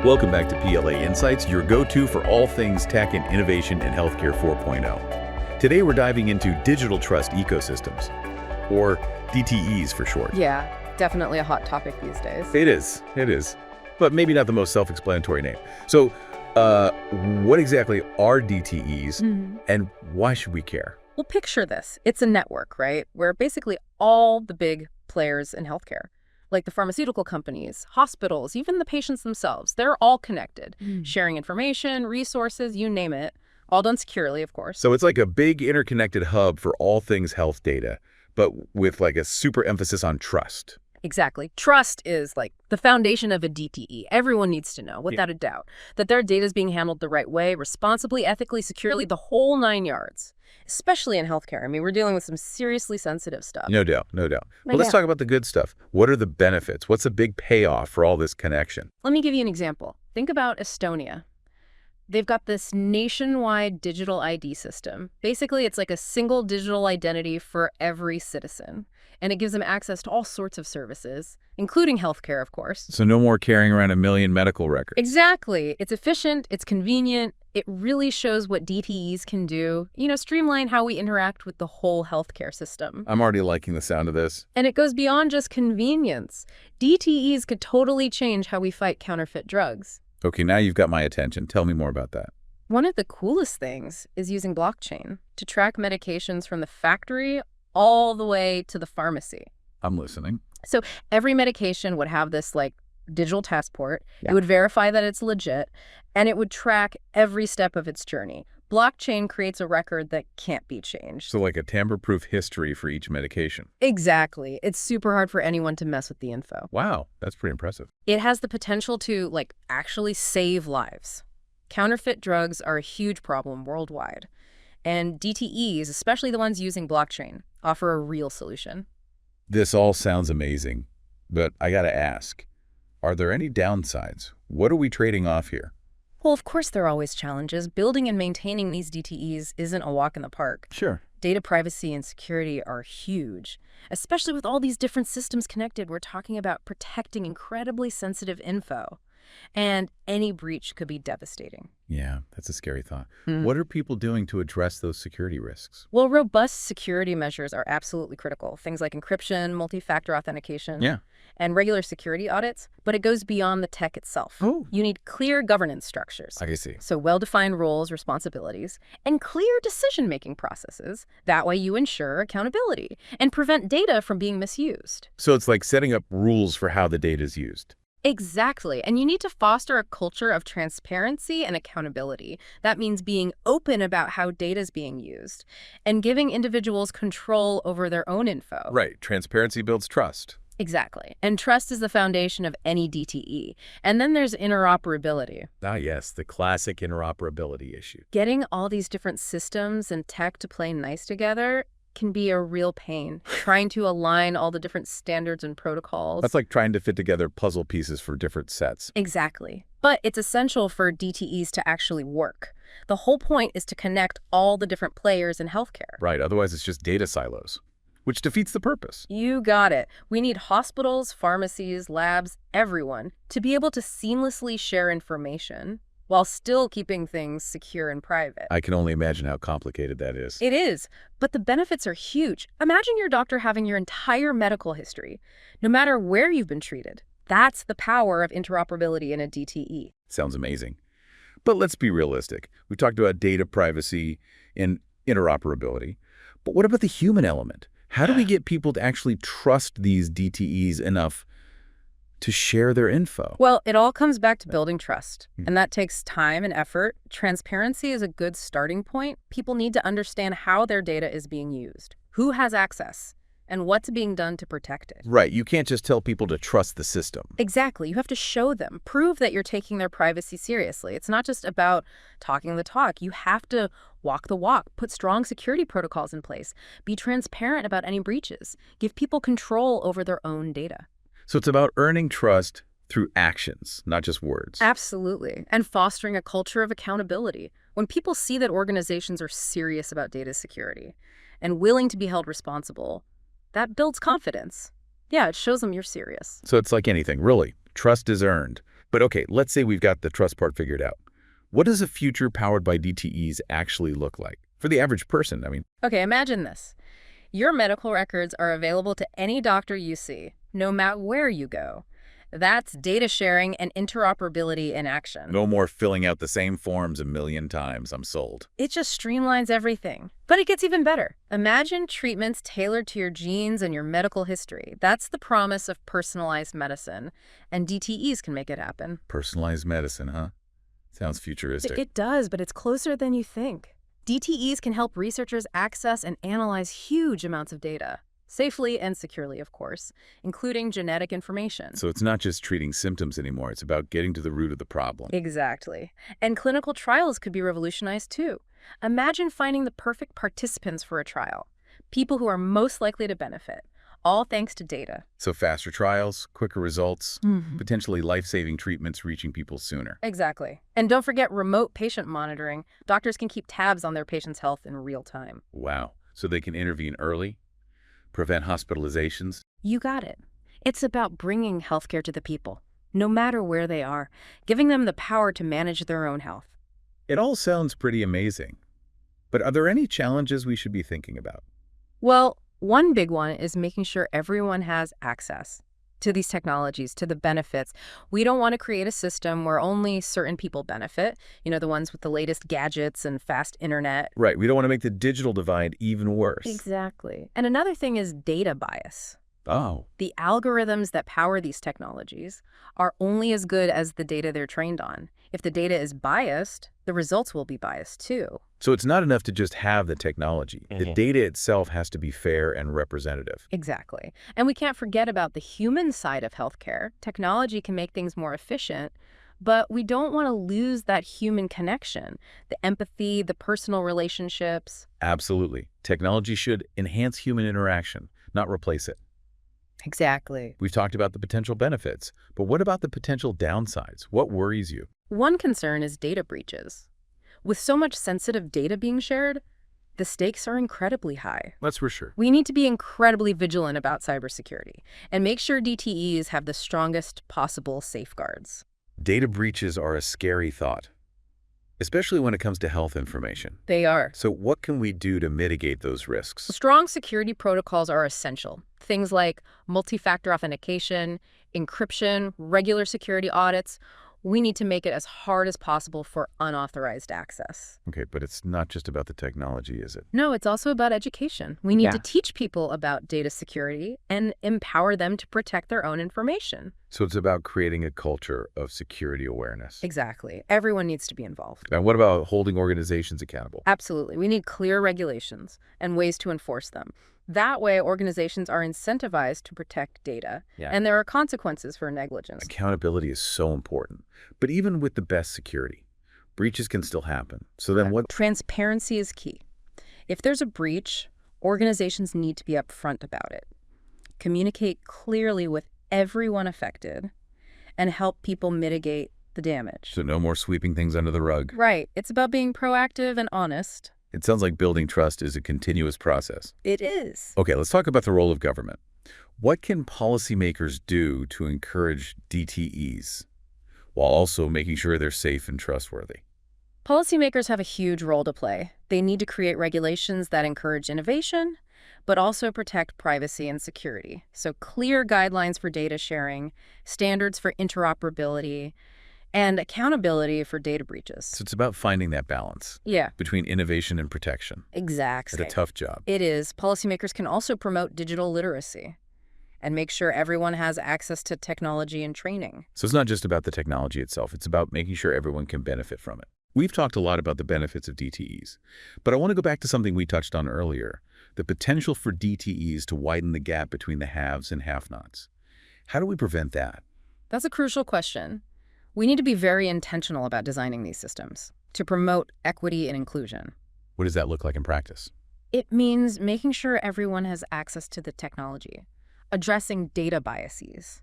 Welcome back to PLA Insights, your go-to for all things tech and innovation in healthcare 4.0. Today we're diving into digital trust ecosystems, or DTEs for short. Yeah, definitely a hot topic these days. It is. But maybe not the most self-explanatory name. So, what exactly are DTEs and why should we care? Well, picture this. It's a network, right? Where basically all the big players in healthcare, like the pharmaceutical companies, hospitals, even the patients themselves, they're all connected, sharing information, resources, you name it, all done securely, of course. So it's like a big interconnected hub for all things health data, but with like a super emphasis on trust. Exactly. Trust is like the foundation of a DTE. Everyone needs to know, without a doubt, that their data is being handled the right way, responsibly, ethically, securely, the whole 9 yards. Especially in healthcare. I mean, we're dealing with some seriously sensitive stuff. No doubt. But let's talk about the good stuff. What are the benefits? What's the big payoff for all this connection? Let me give you an example. Think about Estonia. They've got this nationwide digital ID system. Basically, it's like a single digital identity for every citizen. And it gives them access to all sorts of services, including healthcare, of course. So no more carrying around 1 million medical records. Exactly. It's efficient, it's convenient, it really shows what DTEs can do, streamline how we interact with the whole healthcare system. I'm already liking the sound of this. And it goes beyond just convenience. DTEs could totally change how we fight counterfeit drugs. Okay, now you've got my attention. Tell me more about that. One of the coolest things is using blockchain to track medications from the factory all the way to the pharmacy. I'm listening. So every medication would have this digital passport. It would verify that it's legit, and it would track every step of its journey. Blockchain creates a record that can't be changed. So like a tamper-proof history for each medication. Exactly. It's super hard for anyone to mess with the info. Wow, that's pretty impressive. It has the potential to actually save lives. Counterfeit drugs are a huge problem worldwide. And DTEs, especially the ones using blockchain, offer a real solution. This all sounds amazing, but I gotta ask, are there any downsides? What are we trading off here? Well, of course there are always challenges. Building and maintaining these DTEs isn't a walk in the park. Sure. Data privacy and security are huge. Especially with all these different systems connected, we're talking about protecting incredibly sensitive info. And any breach could be devastating. Yeah, that's a scary thought. What are people doing to address those security risks? Well, robust security measures are absolutely critical. Things like encryption, multi-factor authentication, and regular security audits. But it goes beyond the tech itself. Oh. You need clear governance structures. I see. So well-defined roles, responsibilities, and clear decision-making processes. That way you ensure accountability and prevent data from being misused. So it's like setting up rules for how the data is used. Exactly. And you need to foster a culture of transparency and accountability. That means being open about how data is being used and giving individuals control over their own info. Right. Transparency builds trust. Exactly. And trust is the foundation of any DTE. And then there's interoperability. Ah, yes, the classic interoperability issue. Getting all these different systems and tech to play nice together can be a real pain. Trying to align all the different standards and protocols. That's like trying to fit together puzzle pieces for different sets. Exactly. But it's essential for DTEs to actually work. The whole point is to connect all the different players in healthcare. Right, otherwise it's just data silos, which defeats the purpose. You got it. We need hospitals, pharmacies, labs, everyone to be able to seamlessly share information while still keeping things secure and private. I can only imagine how complicated that is. It is, but the benefits are huge. Imagine your doctor having your entire medical history, no matter where you've been treated. That's the power of interoperability in a DTE. Sounds amazing. But let's be realistic. We talked about data privacy and interoperability. But what about the human element? How do we get people to actually trust these DTEs enough to share their info? Well, it all comes back to building trust, and that takes time and effort. Transparency is a good starting point. People need to understand how their data is being used, who has access, and what's being done to protect it. Right. You can't just tell people to trust the system. Exactly. You have to show them, prove that you're taking their privacy seriously. It's not just about talking the talk. You have to walk the walk, put strong security protocols in place, be transparent about any breaches, give people control over their own data. So it's about earning trust through actions, not just words. Absolutely. And fostering a culture of accountability. When people see that organizations are serious about data security and willing to be held responsible, that builds confidence. Yeah, it shows them you're serious. So it's like anything, really. Trust is earned. But okay, let's say we've got the trust part figured out. What does a future powered by DTEs actually look like? For the average person, I mean. Okay, imagine this. Your medical records are available to any doctor you see, no matter where you go. That's data sharing and interoperability in action. No more filling out the same forms a million times. I'm sold. It just streamlines everything. But it gets even better. Imagine treatments tailored to your genes and your medical history. That's the promise of personalized medicine. And DTEs can make it happen. Personalized medicine, huh? Sounds futuristic. It does, but it's closer than you think. DTEs can help researchers access and analyze huge amounts of data. Safely and securely, of course, including genetic information. So it's not just treating symptoms anymore. It's about getting to the root of the problem. Exactly. And clinical trials could be revolutionized too. Imagine finding the perfect participants for a trial, people who are most likely to benefit, all thanks to data. So faster trials, quicker results, potentially life-saving treatments reaching people sooner. Exactly. And don't forget remote patient monitoring. Doctors can keep tabs on their patients' health in real time. Wow. So they can intervene early, prevent hospitalizations. You got it. It's about bringing healthcare to the people, no matter where they are, giving them the power to manage their own health. It all sounds pretty amazing. But are there any challenges we should be thinking about? Well, one big one is making sure everyone has access to these technologies, to the benefits. We don't want to create a system where only certain people benefit, the ones with the latest gadgets and fast internet. Right. We don't want to make the digital divide even worse. Exactly. And another thing is data bias. Oh. The algorithms that power these technologies are only as good as the data they're trained on. If the data is biased, the results will be biased too. So it's not enough to just have the technology. The data itself has to be fair and representative. Exactly. And we can't forget about the human side of healthcare. Technology can make things more efficient, but we don't want to lose that human connection, the empathy, the personal relationships. Absolutely. Technology should enhance human interaction, not replace it. Exactly. We've talked about the potential benefits, but what about the potential downsides? What worries you? One concern is data breaches. With so much sensitive data being shared, the stakes are incredibly high. That's for sure. We need to be incredibly vigilant about cybersecurity and make sure DTEs have the strongest possible safeguards. Data breaches are a scary thought, especially when it comes to health information. They are. So what can we do to mitigate those risks? Strong security protocols are essential. Things like multi-factor authentication, encryption, regular security audits. We need to make it as hard as possible for unauthorized access. Okay, but it's not just about the technology, is it? No, it's also about education. We need to teach people about data security and empower them to protect their own information. So it's about creating a culture of security awareness. Exactly. Everyone needs to be involved. And what about holding organizations accountable? Absolutely. We need clear regulations and ways to enforce them. That way, organizations are incentivized to protect data, and there are consequences for negligence. Accountability is so important. But even with the best security, breaches can still happen. So then what? Transparency is key. If there's a breach, organizations need to be upfront about it. Communicate clearly with everyone affected and help people mitigate the damage. So no more sweeping things under the rug. Right. It's about being proactive and honest. It sounds like building trust is a continuous process. It is. Okay, let's talk about the role of government. What can policymakers do to encourage DTEs while also making sure they're safe and trustworthy? Policymakers have a huge role to play. They need to create regulations that encourage innovation, but also protect privacy and security. So clear guidelines for data sharing, standards for interoperability, and accountability for data breaches. So it's about finding that balance between innovation and protection. Exactly. It's a tough job. It is. Policymakers can also promote digital literacy and make sure everyone has access to technology and training. So it's not just about the technology itself. It's about making sure everyone can benefit from it. We've talked a lot about the benefits of DTEs, but I want to go back to something we touched on earlier, the potential for DTEs to widen the gap between the haves and have-nots. How do we prevent that? That's a crucial question. We need to be very intentional about designing these systems to promote equity and inclusion. What does that look like in practice? It means making sure everyone has access to the technology, addressing data biases,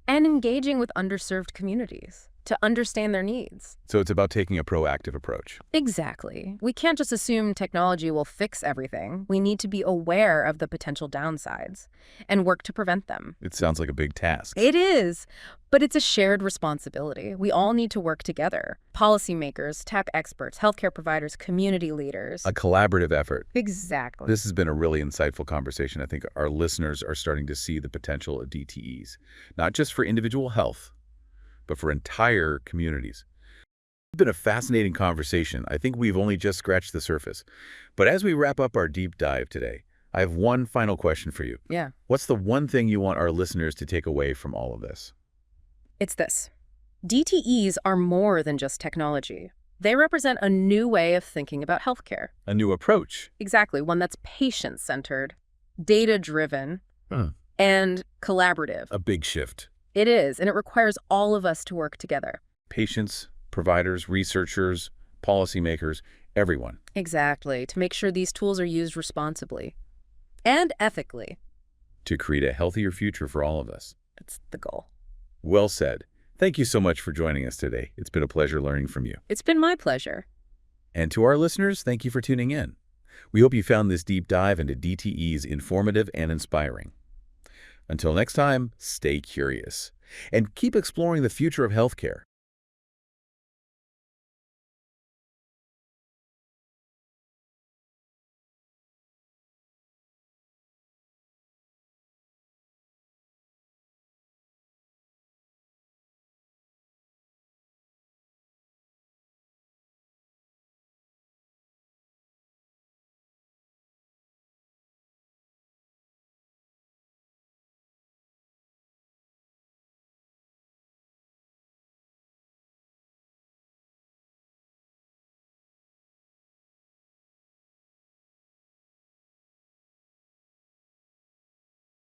and engaging with underserved communities. to understand their needs. So it's about taking a proactive approach. Exactly. We can't just assume technology will fix everything. We need to be aware of the potential downsides and work to prevent them. It sounds like a big task. It is, but it's a shared responsibility. We all need to work together. Policymakers, tech experts, healthcare providers, community leaders. A collaborative effort. Exactly. This has been a really insightful conversation. I think our listeners are starting to see the potential of DTEs, not just for individual health, but for entire communities. It's been a fascinating conversation. I think we've only just scratched the surface. But as we wrap up our deep dive today, I have one final question for you. Yeah. What's the one thing you want our listeners to take away from all of this? It's this. DTEs are more than just technology. They represent a new way of thinking about healthcare. A new approach. Exactly, one that's patient-centered, data-driven, and collaborative. A big shift. It is, and it requires all of us to work together. Patients, providers, researchers, policymakers, everyone. Exactly, to make sure these tools are used responsibly and ethically. To create a healthier future for all of us. That's the goal. Well said. Thank you so much for joining us today. It's been a pleasure learning from you. It's been my pleasure. And to our listeners, thank you for tuning in. We hope you found this deep dive into DTEs informative and inspiring. Until next time, stay curious and keep exploring the future of healthcare.